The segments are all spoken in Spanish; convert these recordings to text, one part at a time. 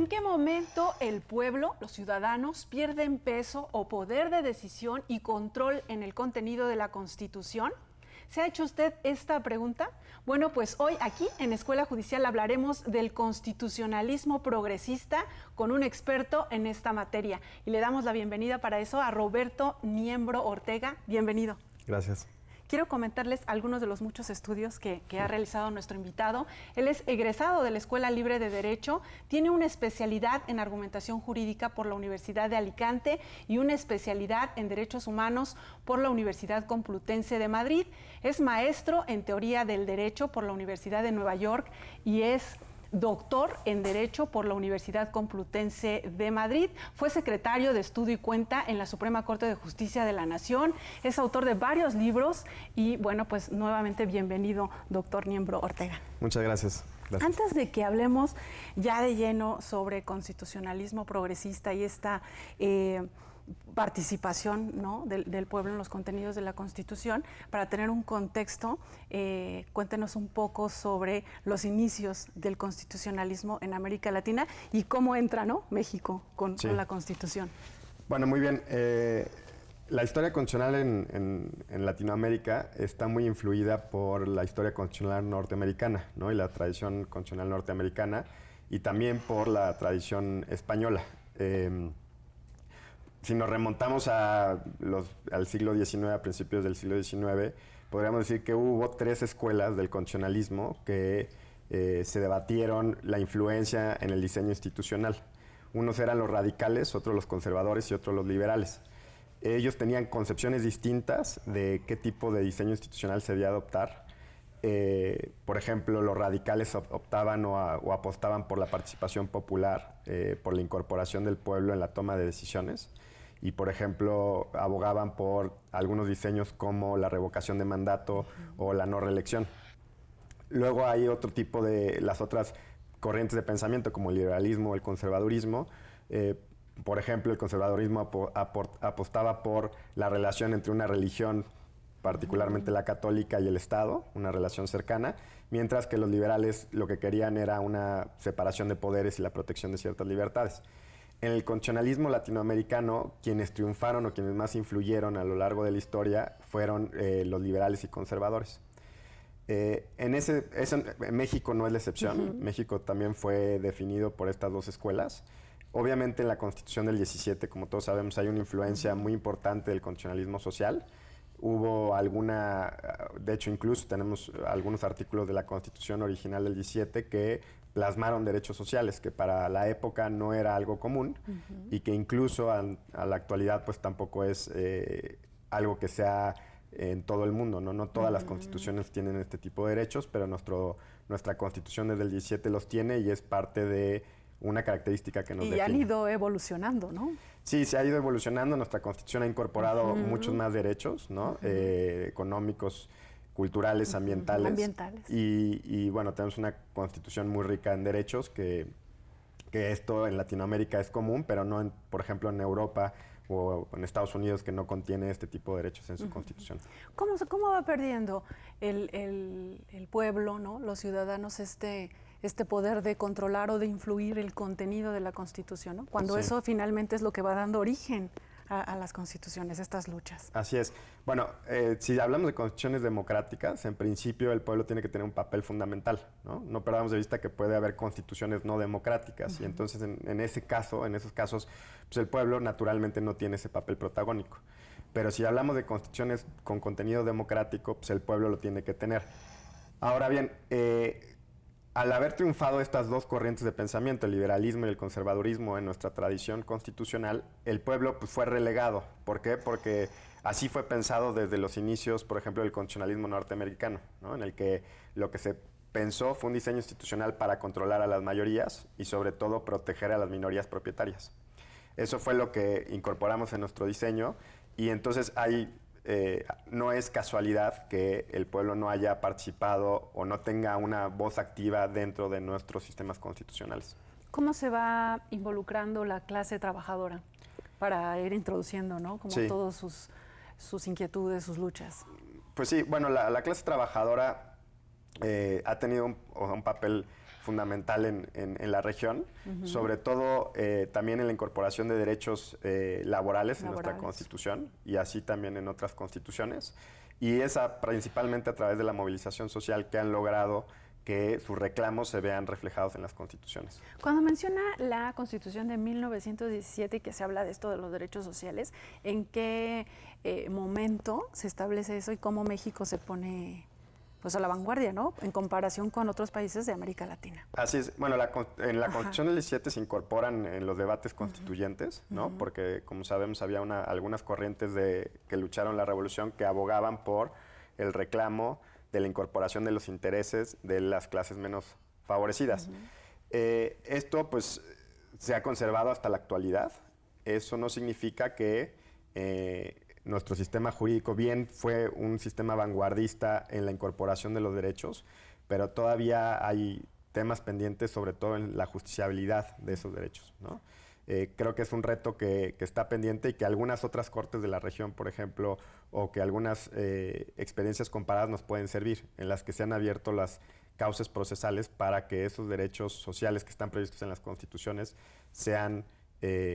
¿En qué momento el pueblo, los ciudadanos, pierden peso o poder de decisión y control en el contenido de la Constitución? ¿Se ha hecho usted esta pregunta? Bueno, pues hoy aquí en Escuela Judicial hablaremos del constitucionalismo progresista con un experto en esta materia. Y le damos la bienvenida para eso a Roberto Niembro Ortega. Bienvenido. Gracias. Quiero comentarles algunos de los muchos estudios que ha realizado nuestro invitado. Él es egresado de la Escuela Libre de Derecho, tiene una especialidad en argumentación jurídica por la Universidad de Alicante y una especialidad en Derechos Humanos por la Universidad Complutense de Madrid. Es maestro en Teoría del Derecho por la Universidad de Nueva York y es doctor en Derecho por la Universidad Complutense de Madrid. Fue secretario de Estudio y Cuenta en la Suprema Corte de Justicia de la Nación. Es autor de varios libros y, bueno, pues nuevamente bienvenido, doctor Niembro Ortega. Muchas gracias. Gracias. Antes de que hablemos ya de lleno sobre constitucionalismo progresista y esta participación, ¿no?, del pueblo en los contenidos de la Constitución, para tener un contexto, cuéntenos un poco sobre los inicios del constitucionalismo en América Latina y cómo entra, ¿no?, México con la Constitución. Bueno, muy bien. La historia constitucional en Latinoamérica está muy influida por la historia constitucional norteamericana, ¿no?, y la tradición constitucional norteamericana, y también por la tradición española. Si nos remontamos al siglo XIX, a principios del siglo XIX, podríamos decir que hubo tres escuelas del constitucionalismo que se debatieron la influencia en el diseño institucional. Unos eran los radicales, otros los conservadores y otros los liberales. Ellos tenían concepciones distintas de qué tipo de diseño institucional se debía adoptar. Por ejemplo, los radicales optaban o apostaban por la participación popular, por la incorporación del pueblo en la toma de decisiones. Y, por ejemplo, abogaban por algunos diseños como la revocación de mandato o la no reelección. Luego hay otro tipo de las otras corrientes de pensamiento, como el liberalismo o el conservadurismo. Por ejemplo, el conservadurismo apostaba por la relación entre una religión, particularmente la católica, y el Estado, una relación cercana, mientras que los liberales lo que querían era una separación de poderes y la protección de ciertas libertades. En el constitucionalismo latinoamericano, quienes triunfaron o quienes más influyeron a lo largo de la historia fueron los liberales y conservadores. México no es la excepción. México también fue definido por estas dos escuelas. Obviamente en la Constitución del 17, como todos sabemos, hay una influencia muy importante del constitucionalismo social. Hubo de hecho incluso tenemos algunos artículos de la Constitución original del 17 que plasmaron derechos sociales, que para la época no era algo común y que incluso a la actualidad pues tampoco es algo que sea en todo el mundo, ¿no? No todas las constituciones tienen este tipo de derechos, pero nuestra Constitución desde el 17 los tiene y es parte de una característica que nos define. Y han ido evolucionando, ¿no? Sí, se ha ido evolucionando. Nuestra Constitución ha incorporado muchos más derechos, ¿no? Económicos, culturales, ambientales. Y bueno, tenemos una Constitución muy rica en derechos que esto en Latinoamérica es común, pero no, por ejemplo, en Europa o en Estados Unidos, que no contiene este tipo de derechos en su Constitución. ¿Cómo va perdiendo el pueblo, ¿no?, los ciudadanos, este poder de controlar o de influir el contenido de la Constitución, ¿no?, cuando eso finalmente es lo que va dando origen a las constituciones, estas luchas? Así es. Bueno, si hablamos de constituciones democráticas, en principio el pueblo tiene que tener un papel fundamental, ¿no? No perdamos de vista que puede haber constituciones no democráticas y entonces en esos casos, pues el pueblo naturalmente no tiene ese papel protagónico. Pero si hablamos de constituciones con contenido democrático, pues el pueblo lo tiene que tener. Ahora bien, al haber triunfado estas dos corrientes de pensamiento, el liberalismo y el conservadurismo en nuestra tradición constitucional, el pueblo pues, fue relegado. ¿Por qué? Porque así fue pensado desde los inicios, por ejemplo, del constitucionalismo norteamericano, ¿no?, en el que lo que se pensó fue un diseño institucional para controlar a las mayorías y sobre todo proteger a las minorías propietarias. Eso fue lo que incorporamos en nuestro diseño y entonces no es casualidad que el pueblo no haya participado o no tenga una voz activa dentro de nuestros sistemas constitucionales. ¿Cómo se va involucrando la clase trabajadora para ir introduciendo, ¿no?, como todas sus inquietudes, sus luchas? Pues sí, bueno, la clase trabajadora ha tenido un papel fundamental en la región, sobre todo también en la incorporación de derechos laborales en nuestra Constitución y así también en otras constituciones. Y esa principalmente a través de la movilización social que han logrado que sus reclamos se vean reflejados en las constituciones. Cuando menciona la Constitución de 1917 y que se habla de esto de los derechos sociales, ¿en qué momento se establece eso y cómo México se pone pues a la vanguardia, ¿no? En comparación con otros países de América Latina. Así es. Bueno, en la Constitución del 17 se incorporan en los debates constituyentes, ¿no? Porque, como sabemos, había algunas corrientes que lucharon la revolución que abogaban por el reclamo de la incorporación de los intereses de las clases menos favorecidas. Esto, pues, se ha conservado hasta la actualidad. Eso no significa que nuestro sistema jurídico bien fue un sistema vanguardista en la incorporación de los derechos, pero todavía hay temas pendientes, sobre todo en la justiciabilidad de esos derechos, ¿no? Creo que es un reto que está pendiente y que algunas otras cortes de la región, por ejemplo, o que algunas experiencias comparadas nos pueden servir, en las que se han abierto las causas procesales para que esos derechos sociales que están previstos en las constituciones sean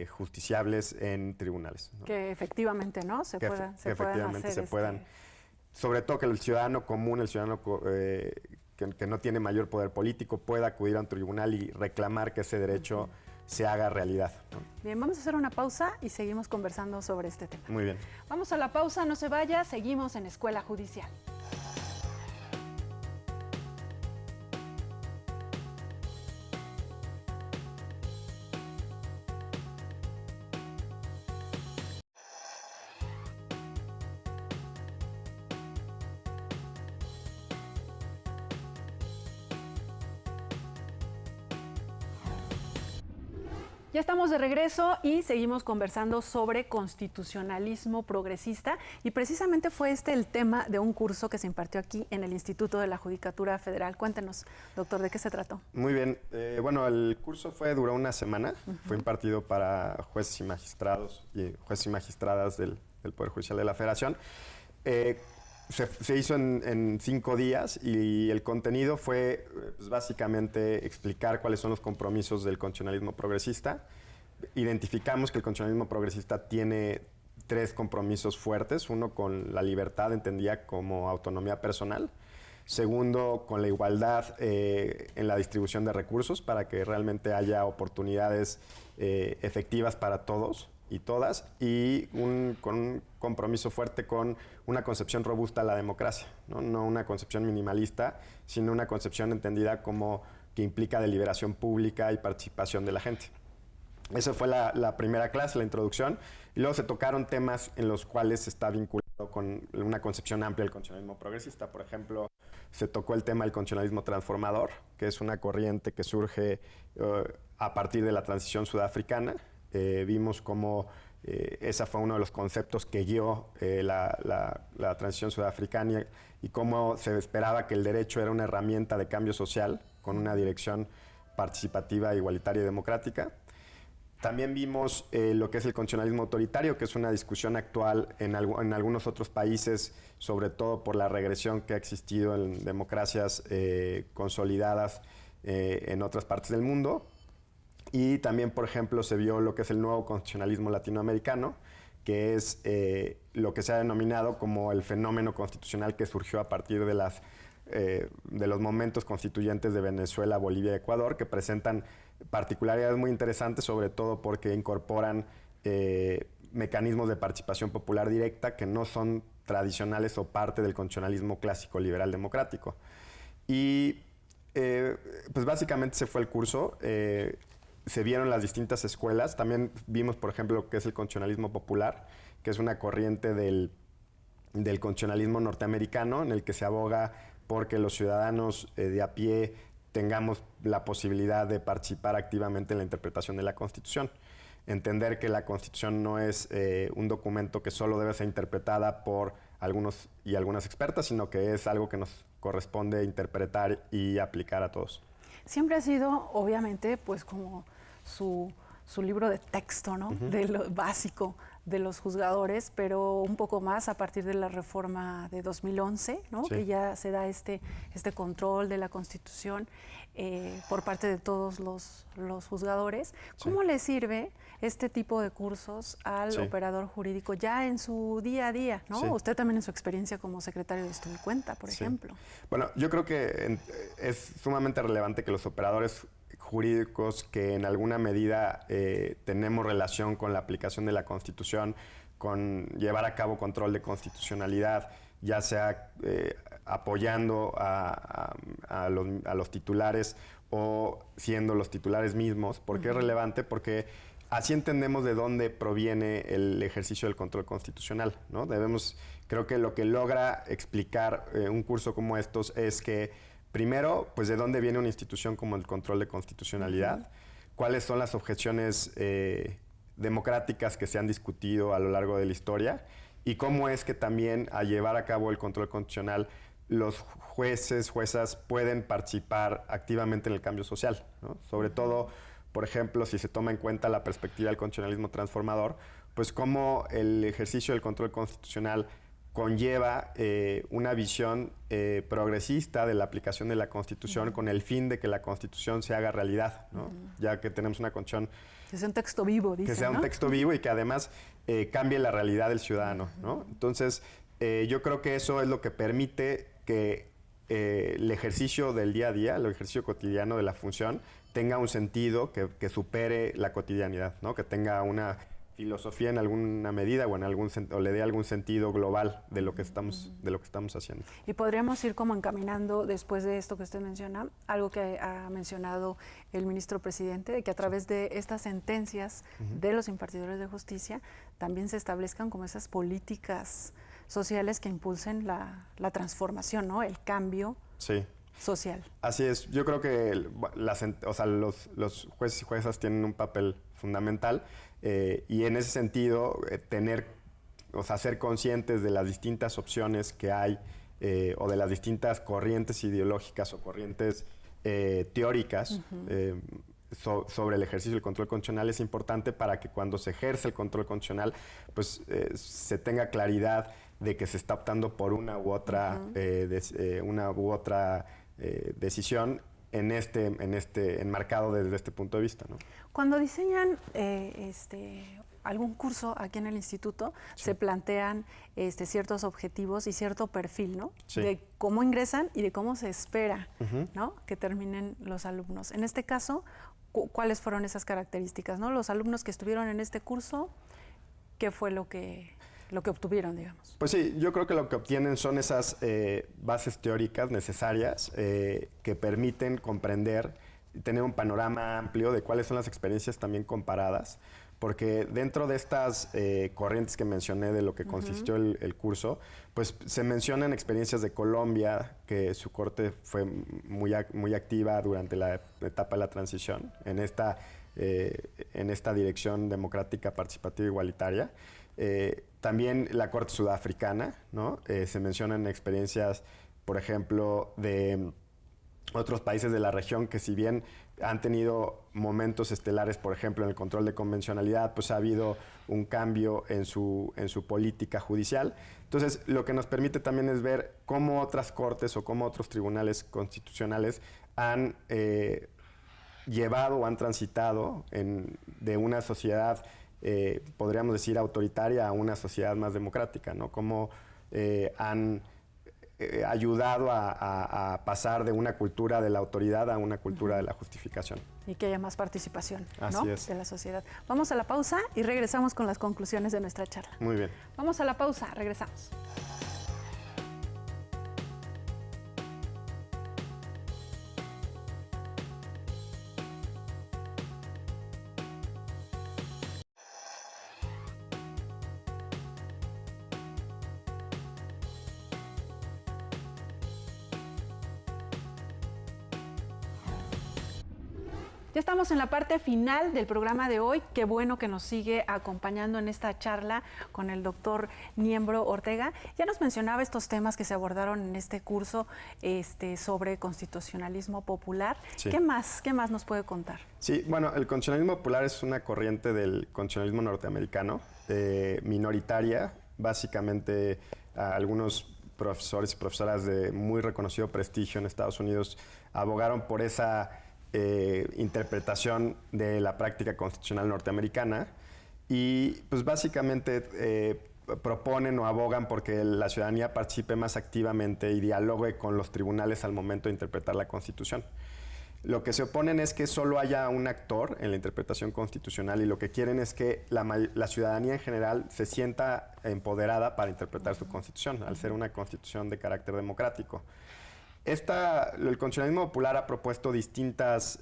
justiciables en tribunales, ¿no? Que efectivamente, ¿no? Se puedan hacer. Sobre todo que el ciudadano común, el ciudadano que no tiene mayor poder político, pueda acudir a un tribunal y reclamar que ese derecho se haga realidad, ¿no? Bien, vamos a hacer una pausa y seguimos conversando sobre este tema. Muy bien. Vamos a la pausa, no se vaya, seguimos en Escuela Judicial. Ya estamos de regreso y seguimos conversando sobre constitucionalismo progresista y precisamente fue el tema de un curso que se impartió aquí en el Instituto de la Judicatura Federal. Cuéntenos, doctor, ¿de qué se trató? Muy bien. Bueno, el curso duró una semana. Fue impartido para jueces y magistrados y jueces y magistradas del Poder Judicial de la Federación. Se hizo en 5 días y el contenido fue pues, básicamente explicar cuáles son los compromisos del constitucionalismo progresista. Identificamos que el constitucionalismo progresista tiene 3 compromisos fuertes. Uno, con la libertad entendida como autonomía personal. Segundo, con la igualdad en la distribución de recursos para que realmente haya oportunidades efectivas para todos y todas, y con un compromiso fuerte con una concepción robusta de la democracia, ¿no? No una concepción minimalista, sino una concepción entendida como que implica deliberación pública y participación de la gente. Esa fue la primera clase, la introducción, y luego se tocaron temas en los cuales está vinculado con una concepción amplia del constitucionalismo progresista. Por ejemplo, se tocó el tema del constitucionalismo transformador, que es una corriente que surge a partir de la transición sudafricana. Vimos cómo ese fue uno de los conceptos que guió la transición sudafricana y cómo se esperaba que el derecho era una herramienta de cambio social con una dirección participativa, igualitaria y democrática. También vimos lo que es el constitucionalismo autoritario, que es una discusión actual en algunos otros países, sobre todo por la regresión que ha existido en democracias consolidadas en otras partes del mundo. Y también, por ejemplo, se vio lo que es el nuevo constitucionalismo latinoamericano, que es lo que se ha denominado como el fenómeno constitucional que surgió a partir de los momentos constituyentes de Venezuela, Bolivia y Ecuador, que presentan particularidades muy interesantes, sobre todo porque incorporan mecanismos de participación popular directa que no son tradicionales o parte del constitucionalismo clásico liberal democrático. Y pues básicamente ese fue el curso. Se vieron las distintas escuelas. También vimos, por ejemplo, lo que es el constitucionalismo popular, que es una corriente del constitucionalismo norteamericano en el que se aboga porque los ciudadanos de a pie tengamos la posibilidad de participar activamente en la interpretación de la Constitución. Entender que la Constitución no es un documento que solo debe ser interpretada por algunos y algunas expertas, sino que es algo que nos corresponde interpretar y aplicar a todos. Siempre ha sido, obviamente, pues como su libro de texto, ¿no? De lo básico de los juzgadores, pero un poco más a partir de la reforma de 2011, ¿no? Sí. Que ya se da este control de la Constitución por parte de todos los juzgadores. ¿Cómo le sirve este tipo de cursos al operador jurídico ya en su día a día, ¿no? Sí. Usted también en su experiencia como secretario de Estudio y Cuenta, por ejemplo. Bueno, yo creo que es sumamente relevante que los operadores jurídicos que en alguna medida tenemos relación con la aplicación de la Constitución, con llevar a cabo control de constitucionalidad, ya sea apoyando a los titulares o siendo los titulares mismos. ¿Por qué es relevante? Porque así entendemos de dónde proviene el ejercicio del control constitucional, ¿no? Creo que lo que logra explicar un curso como estos es que, primero, pues de dónde viene una institución como el control de constitucionalidad, cuáles son las objeciones democráticas que se han discutido a lo largo de la historia y cómo es que también al llevar a cabo el control constitucional los jueces, juezas pueden participar activamente en el cambio social, ¿no? Sobre todo, por ejemplo, si se toma en cuenta la perspectiva del constitucionalismo transformador, pues cómo el ejercicio del control constitucional conlleva una visión progresista de la aplicación de la Constitución con el fin de que la Constitución se haga realidad, ¿no? Ya que tenemos una Constitución que sea un texto vivo, dice, que sea un texto vivo y que además cambie la realidad del ciudadano, ¿no? Entonces, yo creo que eso es lo que permite que el ejercicio del día a día, el ejercicio cotidiano de la función, tenga un sentido que supere la cotidianidad, ¿no? Que tenga una filosofía en alguna medida o o le dé algún sentido global de lo que estamos haciendo. Y podríamos ir como encaminando después de esto que usted menciona, algo que ha mencionado el ministro presidente, de que a través de estas sentencias de los impartidores de justicia también se establezcan como esas políticas sociales que impulsen la transformación, ¿no? El cambio social. Así es. Yo creo que los jueces y juezas tienen un papel fundamental y en ese sentido ser conscientes de las distintas opciones que hay o de las distintas corrientes ideológicas o corrientes teóricas sobre el ejercicio del control constitucional es importante para que cuando se ejerce el control constitucional pues se tenga claridad de que se está optando por una u otra decisión enmarcado desde este punto de vista, ¿no? Cuando diseñan algún curso aquí en el instituto, se plantean ciertos objetivos y cierto perfil, ¿no? De cómo ingresan y de cómo se espera, ¿no? Que terminen los alumnos. En este caso, ¿cuáles fueron esas características, ¿no? Los alumnos que estuvieron en este curso, ¿qué fue lo que obtuvieron, digamos? Pues sí, yo creo que lo que obtienen son esas bases teóricas necesarias que permiten comprender y tener un panorama amplio de cuáles son las experiencias también comparadas, porque dentro de estas corrientes que mencioné de lo que consistió el curso, pues se mencionan experiencias de Colombia, que su corte fue muy activa durante la etapa de la transición, en esta dirección democrática, participativa e igualitaria. También la Corte Sudafricana, ¿no? Se mencionan experiencias, por ejemplo, de otros países de la región que si bien han tenido momentos estelares, por ejemplo, en el control de convencionalidad, pues ha habido un cambio en su política judicial. Entonces, lo que nos permite también es ver cómo otras cortes o cómo otros tribunales constitucionales han llevado o han transitado de una sociedad podríamos decir autoritaria a una sociedad más democrática, ¿no? Cómo han ayudado a pasar de una cultura de la autoridad a una cultura de la justificación. Y que haya más participación, Así ¿no? es. De la sociedad. Vamos a la pausa y regresamos con las conclusiones de nuestra charla. Muy bien. Vamos a la pausa, regresamos. Ya estamos en la parte final del programa de hoy. Qué bueno que nos sigue acompañando en esta charla con el doctor Niembro Ortega. Ya nos mencionaba estos temas que se abordaron en este curso sobre constitucionalismo popular. Sí. ¿Qué más nos puede contar? Sí, bueno, el constitucionalismo popular es una corriente del constitucionalismo norteamericano, minoritaria. Básicamente, algunos profesores y profesoras de muy reconocido prestigio en Estados Unidos abogaron por esa interpretación de la práctica constitucional norteamericana y pues básicamente proponen o abogan porque la ciudadanía participe más activamente y dialogue con los tribunales al momento de interpretar la Constitución. Lo que se oponen es que solo haya un actor en la interpretación constitucional y lo que quieren es que la ciudadanía en general se sienta empoderada para interpretar su Constitución, al ser una Constitución de carácter democrático. El constitucionalismo popular ha propuesto distintos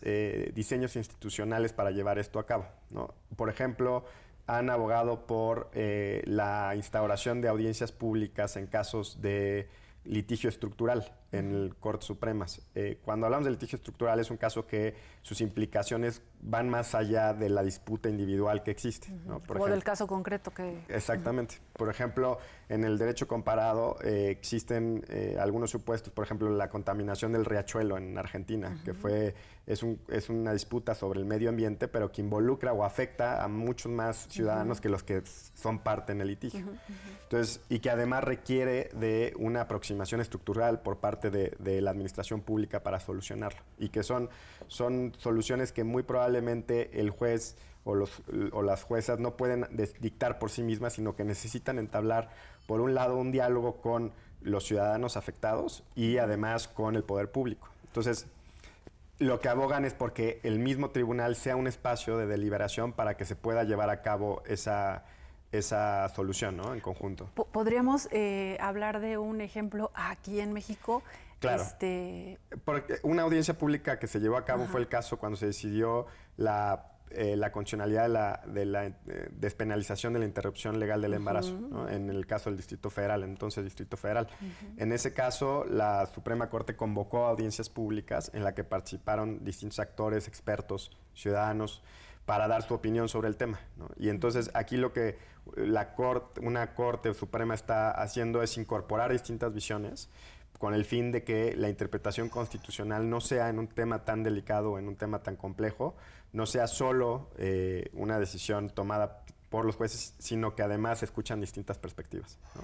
diseños institucionales para llevar esto a cabo, ¿no? Por ejemplo, han abogado por la instauración de audiencias públicas en casos de litigio estructural en Cortes Supremas. Cuando hablamos de litigio estructural es un caso que sus implicaciones van más allá de la disputa individual que existe, ¿no? O del caso concreto que... Exactamente. Por ejemplo, en el derecho comparado existen algunos supuestos, por ejemplo, la contaminación del riachuelo en Argentina, que es una disputa sobre el medio ambiente, pero que involucra o afecta a muchos más ciudadanos que los que son parte en el litigio. Entonces, y que además requiere de una aproximación estructural por parte de la administración pública para solucionarlo. Y que son soluciones que muy probablemente el juez o las juezas no pueden dictar por sí mismas, sino que necesitan entablar, por un lado, un diálogo con los ciudadanos afectados y además con el poder público. Entonces, lo que abogan es porque el mismo tribunal sea un espacio de deliberación para que se pueda llevar a cabo esa solución, ¿no? En conjunto. ¿Podríamos hablar de un ejemplo aquí en México? Claro. Porque una audiencia pública que se llevó a cabo fue el caso cuando se decidió la constitucionalidad de la despenalización de la interrupción legal del embarazo, ¿no? En el caso del Distrito Federal, entonces Distrito Federal. En ese caso, la Suprema Corte convocó a audiencias públicas en la que participaron distintos actores, expertos, ciudadanos, para dar su opinión sobre el tema, ¿no? Y entonces aquí lo que una Corte Suprema está haciendo es incorporar distintas visiones con el fin de que la interpretación constitucional no sea en un tema tan delicado, en un tema tan complejo, no sea solo una decisión tomada por los jueces, sino que además escuchan distintas perspectivas, ¿no?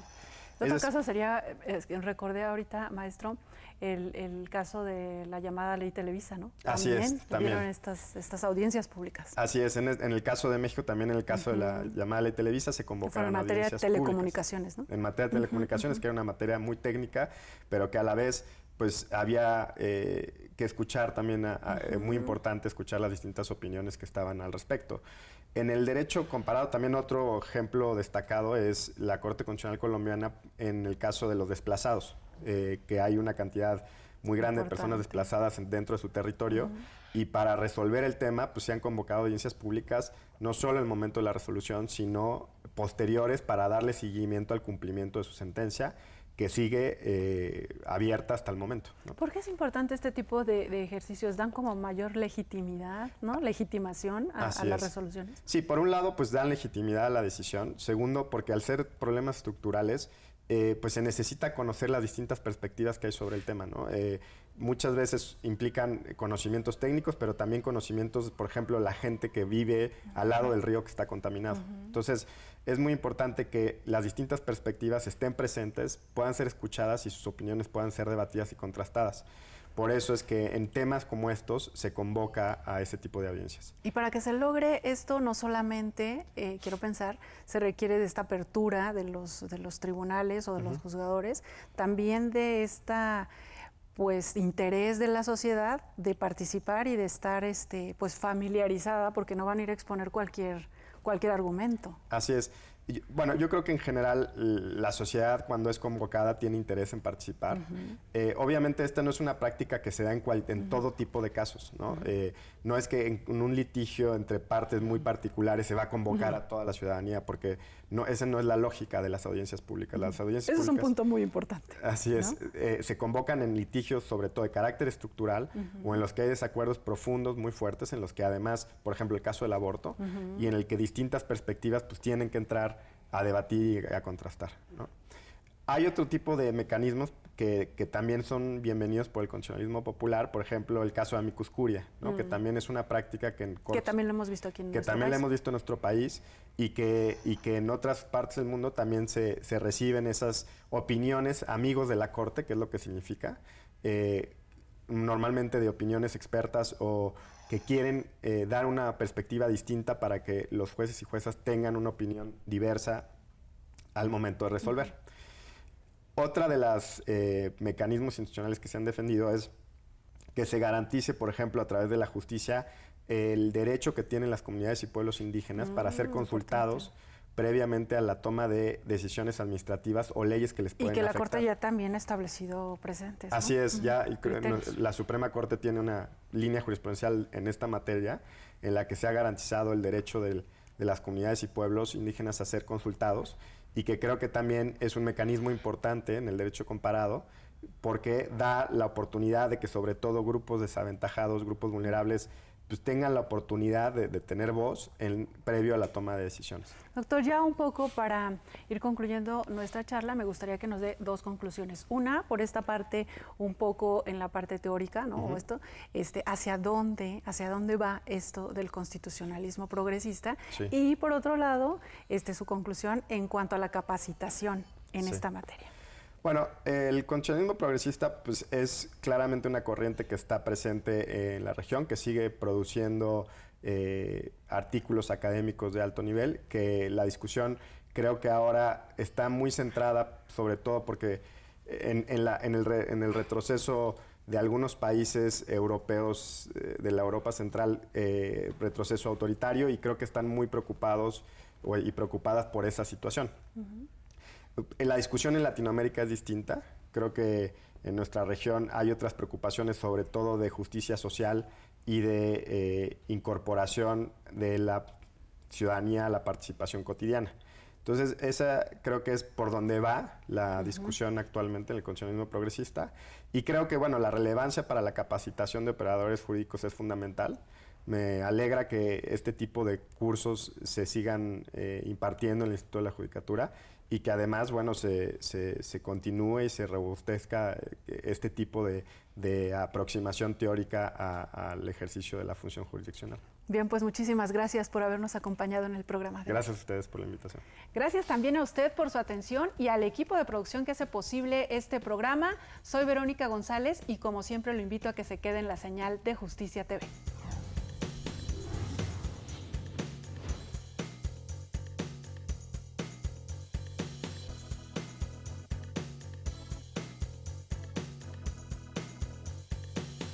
Otro caso sería, recordé ahorita, maestro, el caso de la llamada Ley Televisa, ¿no? Así es, también. Tuvieron estas audiencias públicas. Así es, en el caso de México, también en el caso de la llamada Ley Televisa, se convocaron audiencias públicas. En materia de telecomunicaciones, ¿no? En materia de telecomunicaciones, que era una materia muy técnica, pero que a la vez, pues, había que escuchar también, muy importante escuchar las distintas opiniones que estaban al respecto. En el derecho comparado, también otro ejemplo destacado es la Corte Constitucional Colombiana en el caso de los desplazados, que hay una cantidad muy grande de personas desplazadas dentro de su territorio y para resolver el tema pues se han convocado audiencias públicas no solo en el momento de la resolución, sino posteriores para darle seguimiento al cumplimiento de su sentencia, que sigue abierta hasta el momento, ¿no? ¿Por qué es importante este tipo de ejercicios? ¿Dan como mayor legitimidad, ¿no? Legitimación a las resoluciones. Sí, por un lado, pues dan legitimidad a la decisión. Segundo, porque al ser problemas estructurales, pues se necesita conocer las distintas perspectivas que hay sobre el tema, ¿no? Muchas veces implican conocimientos técnicos, pero también conocimientos, por ejemplo, la gente que vive al lado del río que está contaminado. Entonces, es muy importante que las distintas perspectivas estén presentes, puedan ser escuchadas y sus opiniones puedan ser debatidas y contrastadas. Por eso es que en temas como estos se convoca a ese tipo de audiencias. Y para que se logre esto, no solamente, quiero pensar, se requiere de esta apertura de los tribunales o de los juzgadores, también de esta interés de la sociedad de participar y de estar familiarizada, porque no van a ir a exponer cualquier argumento. Así es. Bueno, yo creo que en general la sociedad cuando es convocada tiene interés en participar. Obviamente esta no es una práctica que se da en todo tipo de casos, ¿no? No es que en un litigio entre partes muy particulares se va a convocar a toda la ciudadanía, porque esa no es la lógica de las audiencias públicas. Las audiencias Eso públicas, es un punto muy importante. Así es. Se convocan en litigios sobre todo de carácter estructural o en los que hay desacuerdos profundos muy fuertes, en los que además, por ejemplo, el caso del aborto, y en el que distintas perspectivas pues tienen que entrar a debatir y a contrastar, ¿no? Hay otro tipo de mecanismos que también son bienvenidos por el constitucionalismo popular, por ejemplo, el caso de amicus curiae, ¿no? Que también es una práctica que también lo hemos visto aquí en nuestro país. Que también la hemos visto en nuestro país y que en otras partes del mundo también se reciben esas opiniones amigos de la Corte, que es lo que significa, normalmente de opiniones expertas o que quieren dar una perspectiva distinta para que los jueces y juezas tengan una opinión diversa al momento de resolver. Otra de los mecanismos institucionales que se han defendido es que se garantice, por ejemplo, a través de la justicia, el derecho que tienen las comunidades y pueblos indígenas para ser consultados previamente a la toma de decisiones administrativas o leyes que les pueden afectar. Y que la Corte ya también ha establecido precedentes, ¿no? Así es, ya la Suprema Corte tiene una línea jurisprudencial en esta materia en la que se ha garantizado el derecho de las comunidades y pueblos indígenas a ser consultados y que creo que también es un mecanismo importante en el derecho comparado porque da la oportunidad de que sobre todo grupos desaventajados, grupos vulnerables, pues tengan la oportunidad de tener voz previo a la toma de decisiones. Doctor, ya un poco para ir concluyendo nuestra charla, me gustaría que nos dé dos conclusiones. Una, por esta parte, un poco en la parte teórica, ¿no? O esto, hacia dónde va esto del constitucionalismo progresista. Sí. Y por otro lado, su conclusión en cuanto a la capacitación en esta materia. Bueno, el constitucionalismo progresista pues, es claramente una corriente que está presente en la región, que sigue produciendo artículos académicos de alto nivel, que la discusión creo que ahora está muy centrada, sobre todo porque en el retroceso de algunos países europeos de la Europa Central, retroceso autoritario, y creo que están muy preocupados y preocupadas por esa situación. La discusión en Latinoamérica es distinta. Creo que en nuestra región hay otras preocupaciones, sobre todo de justicia social y de incorporación de la ciudadanía a la participación cotidiana. Entonces, esa creo que es por donde va la discusión actualmente en el constitucionalismo progresista. Y creo que, bueno, la relevancia para la capacitación de operadores jurídicos es fundamental. Me alegra que este tipo de cursos se sigan impartiendo en el Instituto de la Judicatura y que además, bueno, se continúe y se robustezca este tipo de aproximación teórica al ejercicio de la función jurisdiccional. Bien, pues muchísimas gracias por habernos acompañado en el programa de hoy. Gracias a ustedes por la invitación. Gracias también a usted por su atención y al equipo de producción que hace posible este programa. Soy Verónica González y como siempre lo invito a que se quede en la señal de Justicia TV.